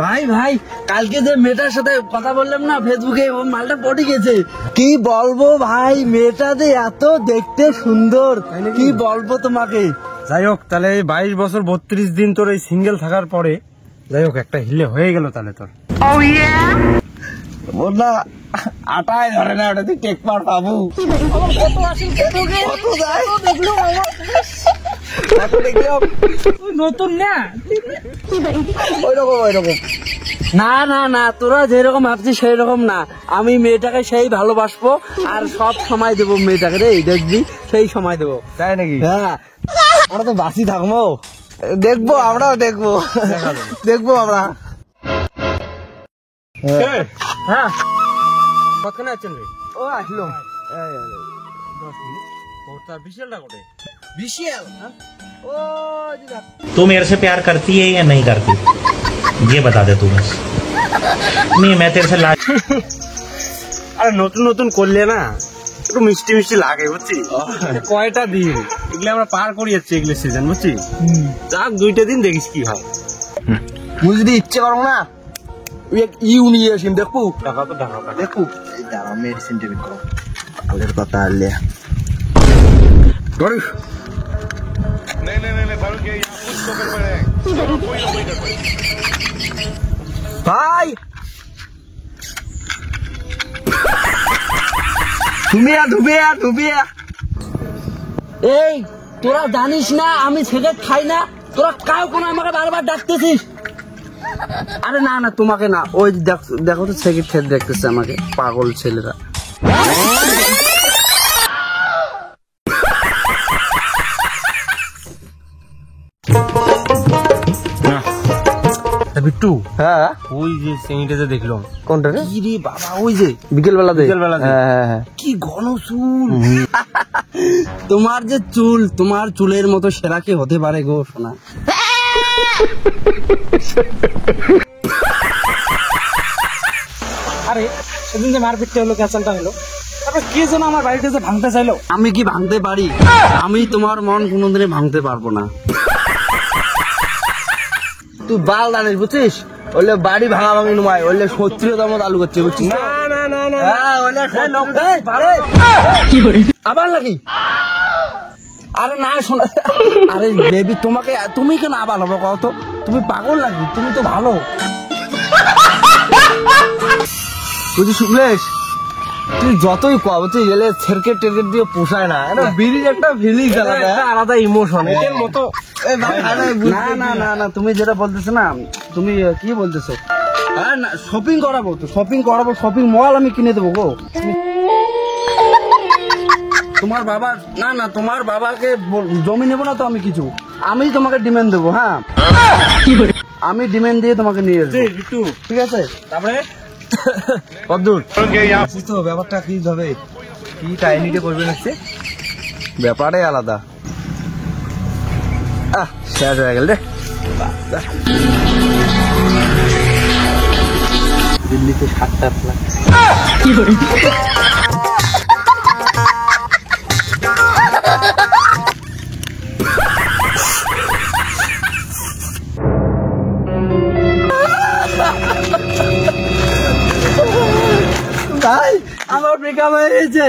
ভাই ভাই কালকে যে মেয়েটার সাথে কথা বললাম না ফেসবুকে, ও মালটা পটে গেছে। কি বলবো ভাই, মেয়েটা যে এত দেখতে সুন্দর, কি বলবো তোমাকে। যাই হোক, তাহলে 22 বছর 32 দিন তোর এই সিঙ্গেল থাকার পরে যাই হোক একটা হিলে হয়ে গেল তাহলে তোর। বল না, আটায় ধরে না, ওটা তুই টেক পার পাবো। কত আসে কত যায় নতুন না ওইরকম না না না, তোরা যেরকম ভাবছিস সেই রকম না। আমি মেয়েটাকে সেই ভালোবাসবো আর সব সময় দেবো মেয়েটাকে রে, দেখবি সেই সময় দেবো। তাই নাকি? হ্যাঁ, আমরা তো বাসি থাকবো, দেখবো, আমরাও দেখবো দেখবো আমরা। হ্যাঁ কতক্ষণে আছেন রে? ও আসলো 10 মিনিট। ওর তার বিশালটা কোটে? বিশাল ও तू मेरे से प्यार करती है या नहीं करती ये बता दे तू बस। नहीं मैं तेरे से लाज। আরে নতুন নতুন করলে না একটু মিষ্টি মিষ্টি লাগে বুঝছিস। কয়টা দিন এগুলো আমরা পার করি যাচ্ছি, এগুলো সিজন বুঝছিস। যাক 2টা দিন দেখিস কি হয়। মুই যদি ইচ্ছে করো না ইউ নিয়ে আসিম, দেখবো দেখা তো দেখা দেখবো। দাঁড়া মেডিসিন টেবিল করো, আলের কথা আলে ভাই। এই তোরা জানিস না আমি সিগারেট খাই না, তোরা কাউ কোনো আমাকে বারবার ডাকতেছিস। আরে না না তোমাকে না, ওই দেখো তো সিগারেট খেতে দেখতেছে আমাকে, পাগল ছেলেরা। বিট্টু, হ্যাঁ ওই যে সিঁড়িটাতে দেখলাম। কোনটা রে? কি রে বাবা, ওই যে বিকেল বেলাতে। হ্যাঁ কি ঘন চুল। তোমার যে চুল, তোমার চুলের মতো সেরা কি হতে পারে গো সোনা। আরে সেদিন যে মারপিটটা হলো, ক্যাচালটা হলো, তারপর কে যেন আমার বাড়িতে যে ভাঙতে চাইলো। আমি কি ভাঙতে পারি? আমি তোমার মন কোনোদিনই ভাঙতে পারবো না। তুই বাল জানিস বুঝছিস, ওলে বাড়ি ভাঙা ভাঙি নয়, ওলে 70 মত আলু করছে বুঝছিস। না না না না হ্যাঁ, ওলে আবার নাকি? আরে না শোনা, আরে বেবি তোমাকে, তুমি কেন আবার হবো কত? তুমি পাগল নাকি? তুমি তো ভালো বুঝি শুক্লেশ। তুই যতই কব তুই গেলে ছেড়কে টেরকেট দিয়ে পোষায় না, বিড়ির একটা ফিলিংস আলাদা ইমোশন এর মতো। না না না না, তুমি যেটা বলতেছো না, তুমি কি বলতেছো? হ্যাঁ না, শপিং করাবো তো, শপিং করাবো, শপিং মল আমি কিনে দেবো গো। তোমার বাবা, না না তোমার বাবাকে জমি নেবো না তো আমি কিছু, আমি তোমাকে ডিমান্ড দেবো। হ্যাঁ আমি ডিমান্ড দিয়ে তোমাকে নিয়ে আসবো, ঠিক আছে? তারপরে কদ্দূর তো ব্যাপারটা কি হবে, কি টাইনিতে করবে না, ব্যাপারে আলাদা। শেষ হয়ে গেল রে। দিল্লিতে 7টা ফ্ল্যাট। ভাই আমার ব্রেকআপ হয়ে গেছে।